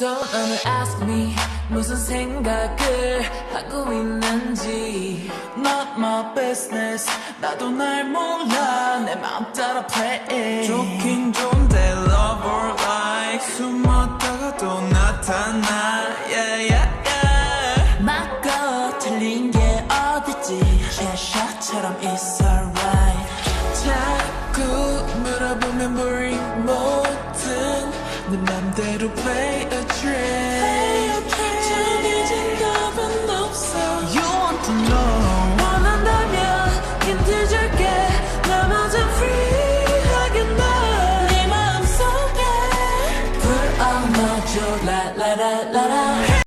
Don't ask me 무슨 생각을 하고 있는지 Not my business 나도 날 몰라 내 맘 따라 play 좋긴 좋은데 love or like 숨었다가 또 나타나 yeah yeah yeah 맞고 틀린 게 어딨지 샷처럼 it's alright 자꾸 물어보면 boring 뭐든 내 맘대로 play